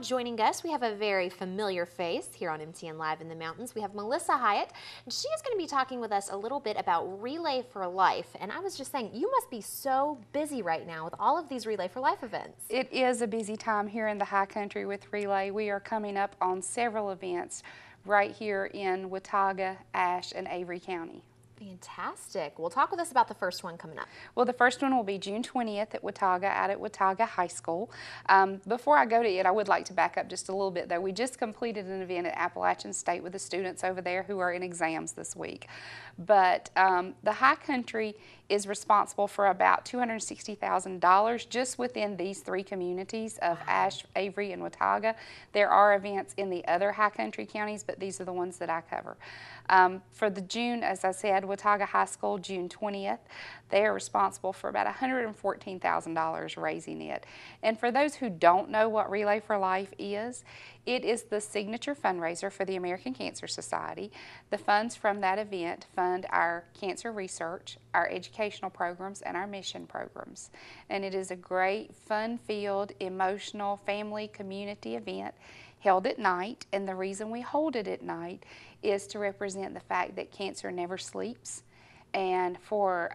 joining us, we have a very familiar face here on MTN Live in the Mountains. We have Melissa Hiatt, and she is going to be talking with us a little bit about Relay for Life. And I was just saying, you must be so busy right now with all of these Relay for Life events. It is a busy time here in the high country with Relay. We are coming up on several events right here in Watauga, Ashe, and Avery County. Fantastic. Well, talk with us about the first one coming up. Well, the first one will be June 20th at Watauga, out at Watauga High School. Before I go to it, I would like to back up just a little bit, though. We just completed an event at Appalachian State with the students over there who are in exams this week. But the high country is responsible for about $260,000 just within these three communities of Ashe, Avery, and Watauga. There are events in the other high country counties, but these are the ones that I cover. For the June, as I said, Watauga High School, June 20th, they are responsible for about $114,000 raising it. And for those who don't know what Relay for Life is, it is the signature fundraiser for the American Cancer Society. The funds from that event fund our cancer research, our educational programs, and our mission programs. And it is a great, fun-filled, emotional, family, community event held at night. And the reason we hold it at night is to represent the fact that cancer never sleeps. And for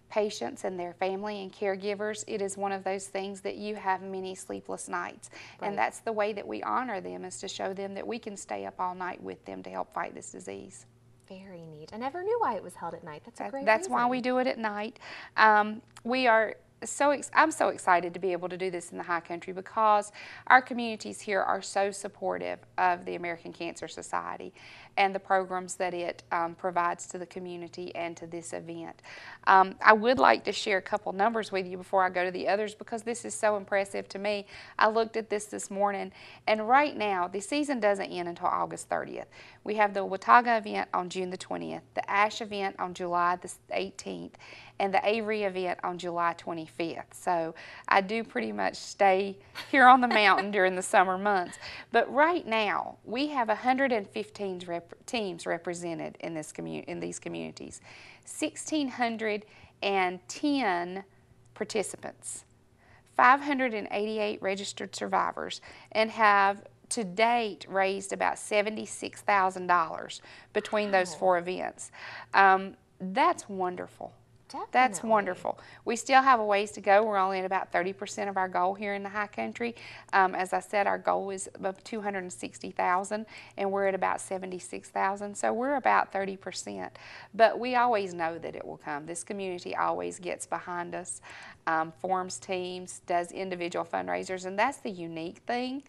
patients and their family and caregivers, it is one of those things that you have many sleepless nights. Right. And that's the way that we honor them, is to show them that we can stay up all night with them to help fight this disease. Very neat. I never knew why it was held at night. That's a great That's reason. why we do it at night. I'm so excited to be able to do this in the high country because our communities here are so supportive of the American Cancer Society and the programs that it provides to the community and to this event. I would like to share a couple numbers with you before I go to the others because this is so impressive to me. I looked at this morning, and right now the season doesn't end until August 30th. We have the Watauga event on June the 20th, the Ashe event on July the 18th, and the Avery event on July 25th. So I do pretty much stay here on the mountain during the summer months. But right now, we have 115 teams represented in these communities, 1,610 participants, 588 registered survivors, and have to date raised about $76,000 between those four events. That's wonderful. Definitely. That's wonderful. We still have a ways to go. We're only at about 30% of our goal here in the high country. As I said, our goal is above $260,000, and we're at about $76,000, so we're about 30%. But we always know that it will come. This community always gets behind us, forms teams, does individual fundraisers, and that's the unique thing.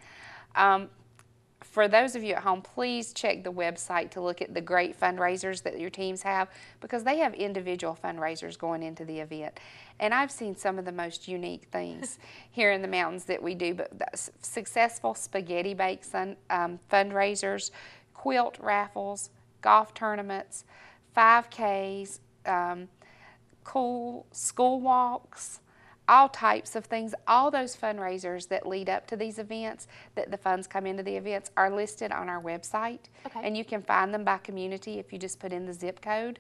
For those of you at home, please check the website to look at the great fundraisers that your teams have, because they have individual fundraisers going into the event. And I've seen some of the most unique things here in the mountains that we do, but successful spaghetti bake fundraisers, quilt raffles, golf tournaments, 5Ks, cool school walks, all types of things. All those fundraisers that lead up to these events, that the funds come into the events, are listed on our website. Okay. And you can find them by community if you just put in the zip code,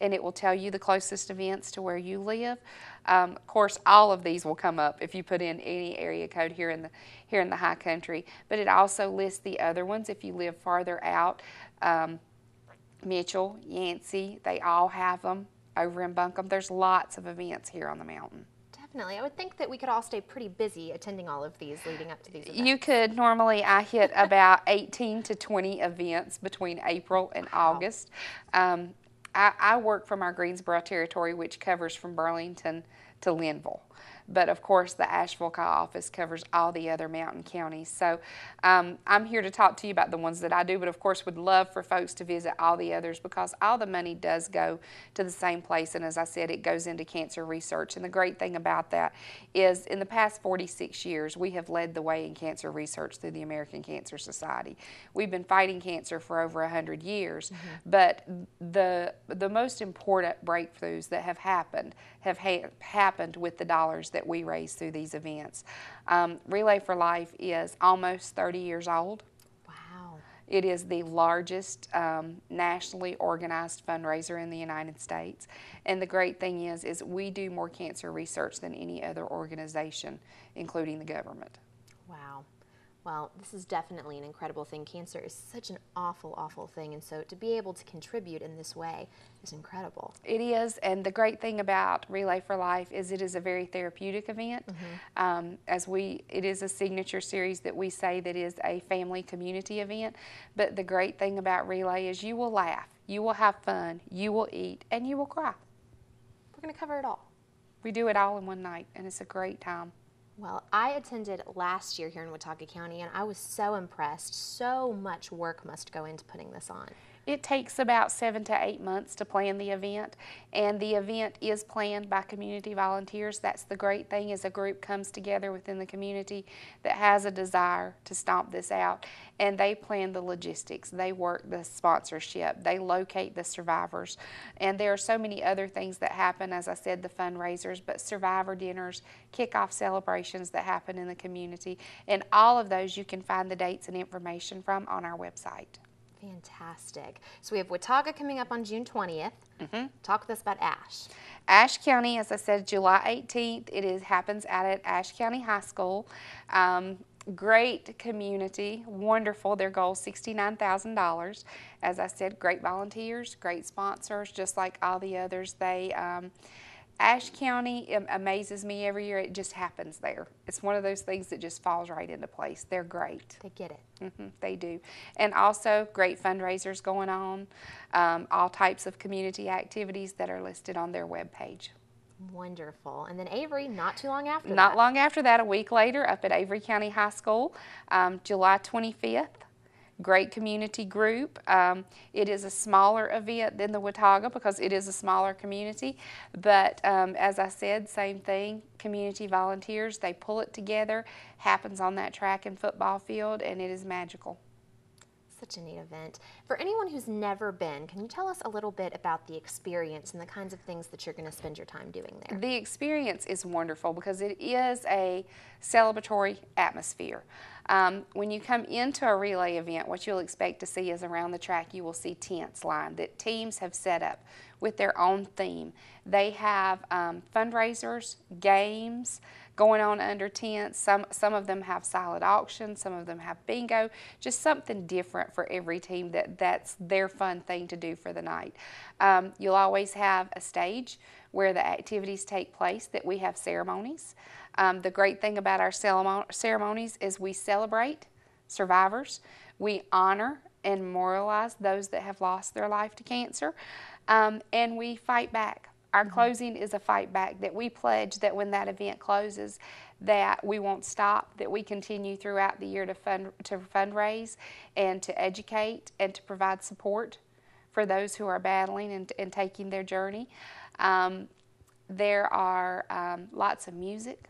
and it will tell you the closest events to where you live. Of course, all of these will come up if you put in any area code here in the high country, but it also lists the other ones if you live farther out. Mitchell, Yancey, they all have them over in Buncombe. There's lots of events here on the mountain. Definitely. I would think that we could all stay pretty busy attending all of these leading up to these events. You could. Normally I hit about 18 to 20 events between April and August. I work from our Greensboro territory, which covers from Burlington to Linville. But of course, the Asheville office covers all the other mountain counties. So I'm here to talk to you about the ones that I do, but of course would love for folks to visit all the others, because all the money does go to the same place. And as I said, it goes into cancer research. And the great thing about that is, in the past 46 years, we have led the way in cancer research through the American Cancer Society. We've been fighting cancer for over 100 years, but the most important breakthroughs that have happened with the dollars that we raise through these events. Relay for Life is almost 30 years old. Wow. It is the largest nationally organized fundraiser in the United States. And the great thing is we do more cancer research than any other organization, including the government. Wow. Well, this is definitely an incredible thing. Cancer is such an awful, awful thing, and so to be able to contribute in this way is incredible. It is, and the great thing about Relay for Life is it is a very therapeutic event. It is a signature series that we say that is a family community event, but the great thing about Relay is you will laugh, you will have fun, you will eat, and you will cry. We're going to cover it all. We do it all in one night, and it's a great time. Well, I attended last year here in Watauga County, and I was so impressed. So much work must go into putting this on. It takes about 7 to 8 months to plan the event, and the event is planned by community volunteers. That's the great thing, is a group comes together within the community that has a desire to stomp this out, and they plan the logistics, they work the sponsorship, they locate the survivors, and there are so many other things that happen, as I said, the fundraisers, but survivor dinners, kickoff celebrations that happen in the community, and all of those you can find the dates and information from on our website. Fantastic. So we have Watauga coming up on June 20th. Talk with us about Ashe. Ashe County, as I said, July 18th. It happens out at Ashe County High School. Great community, wonderful. Their goal is $69,000. As I said, great volunteers, great sponsors, just like all the others. Ashe County amazes me every year. It just happens there. It's one of those things that just falls right into place. They're great. They get it. They do. And also great fundraisers going on, all types of community activities that are listed on their webpage. Wonderful. And then Avery, not too long after that. Not long after that, a week later, up at Avery County High School, July 25th. Great community group. It is a smaller event than the Watauga because it is a smaller community, but as I said, same thing, community volunteers, they pull it together, happens on that track and football field, and it is magical. Such a neat event. For anyone who's never been, can you tell us a little bit about the experience and the kinds of things that you're going to spend your time doing there? The experience is wonderful because it is a celebratory atmosphere. When you come into a relay event, what you'll expect to see is around the track you will see tents lined that teams have set up with their own theme. They have fundraisers, games going on under tents. Some of them have silent auction, some of them have bingo, just something different for every team that's their fun thing to do for the night. You'll always have a stage where the activities take place, that we have ceremonies. The great thing about our ceremonies is we celebrate survivors, we honor and memorialize those that have lost their life to cancer, and we fight back. Our closing is a fight back, that we pledge that when that event closes that we won't stop, that we continue throughout the year to fundraise and to educate and to provide support for those who are battling and taking their journey. There are lots of music,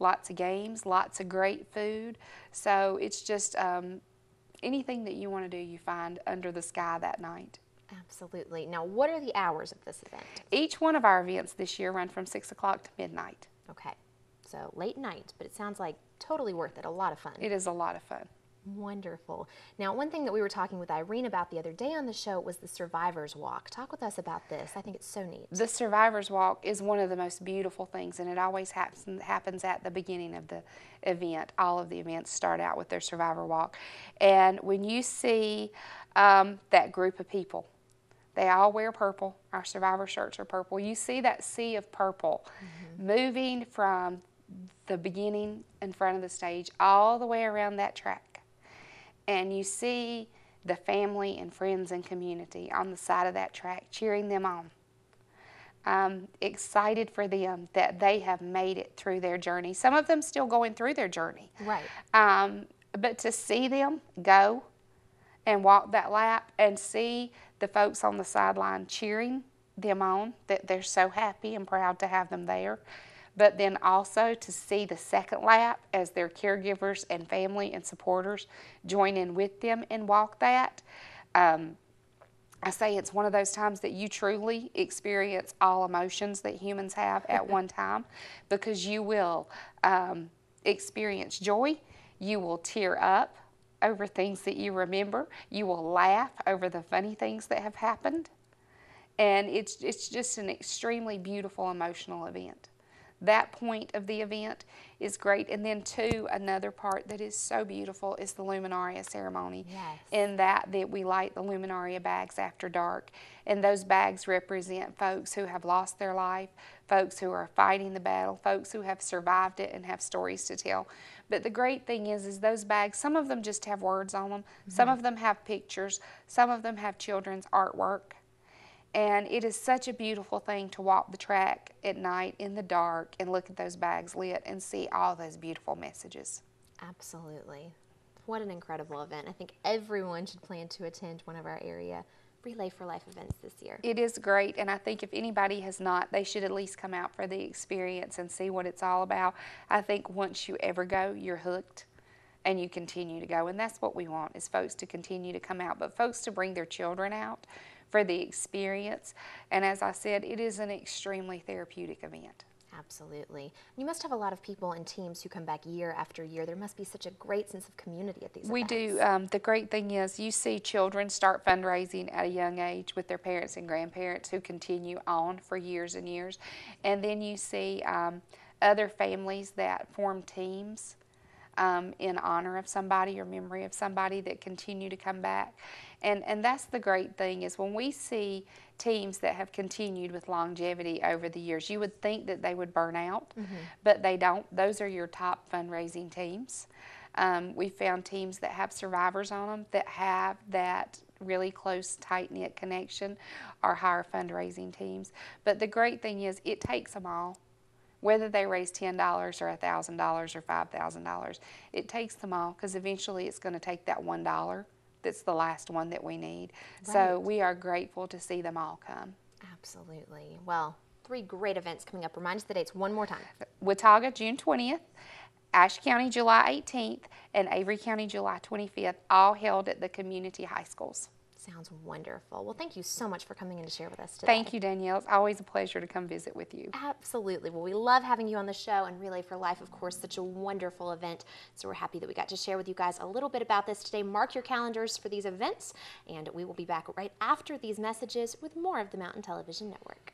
lots of games, lots of great food. So it's just anything that you want to do, you find under the sky that night. Absolutely. Now, what are the hours of this event? Each one of our events this year run from 6 o'clock to midnight. Okay. So late night, but it sounds like totally worth it. A lot of fun. It is a lot of fun. Wonderful. Now, one thing that we were talking with Irene about the other day on the show was the Survivors Walk. Talk with us about this. I think it's so neat. The Survivors Walk is one of the most beautiful things, and it always happens at the beginning of the event. All of the events start out with their Survivor Walk. And when you see that group of people, they all wear purple. Our survivor shirts are purple. You see that sea of purple moving from the beginning in front of the stage all the way around that track. And you see the family and friends and community on the side of that track cheering them on. Excited for them that they have made it through their journey. Some of them still going through their journey. Right. But to see them go and walk that lap and see the folks on the sideline cheering them on, that they're so happy and proud to have them there. But then also to see the second lap as their caregivers and family and supporters join in with them and walk that. I say it's one of those times that you truly experience all emotions that humans have at one time, because you will experience joy, you will tear up over things that you remember, you will laugh over the funny things that have happened, and it's just an extremely beautiful emotional event that point of the event is great. And then two, another part that is so beautiful is the luminaria ceremony. Yes. In that we light the luminaria bags after dark. And those bags represent folks who have lost their life, folks who are fighting the battle, folks who have survived it and have stories to tell. But the great thing is those bags, some of them just have words on them, some of them have pictures, some of them have children's artwork. And it is such a beautiful thing to walk the track at night in the dark and look at those bags lit and see all those beautiful messages. Absolutely. What an incredible event. I think everyone should plan to attend one of our area Relay for Life events this year. It is great, and I think if anybody has not, they should at least come out for the experience and see what it's all about. I think once you ever go, you're hooked and you continue to go, and that's what we want, is folks to continue to come out, but folks to bring their children out for the experience. And as I said, it is an extremely therapeutic event. Absolutely. You must have a lot of people and teams who come back year after year. There must be such a great sense of community at these events. We do. The great thing is you see children start fundraising at a young age with their parents and grandparents who continue on for years and years. And then you see other families that form teams in honor of somebody or memory of somebody that continue to come back. And that's the great thing, is when we see teams that have continued with longevity over the years, you would think that they would burn out, but they don't. Those are your top fundraising teams. We found teams that have survivors on them that have that really close, tight-knit connection are higher fundraising teams. But the great thing is it takes them all. Whether they raise $10 or $1,000 or $5,000, it takes them all, because eventually it's going to take that $1 that's the last one that we need. Right. So we are grateful to see them all come. Absolutely. Well, 3 great events coming up. Remind us the dates one more time. Watauga, June 20th, Ashe County, July 18th, and Avery County, July 25th, all held at the community high schools. Sounds wonderful. Well, thank you so much for coming in to share with us today. Thank you, Danielle. It's always a pleasure to come visit with you. Absolutely. Well, we love having you on the show, and Relay for Life, of course, such a wonderful event. So we're happy that we got to share with you guys a little bit about this today. Mark your calendars for these events, and we will be back right after these messages with more of the Mountain Television Network.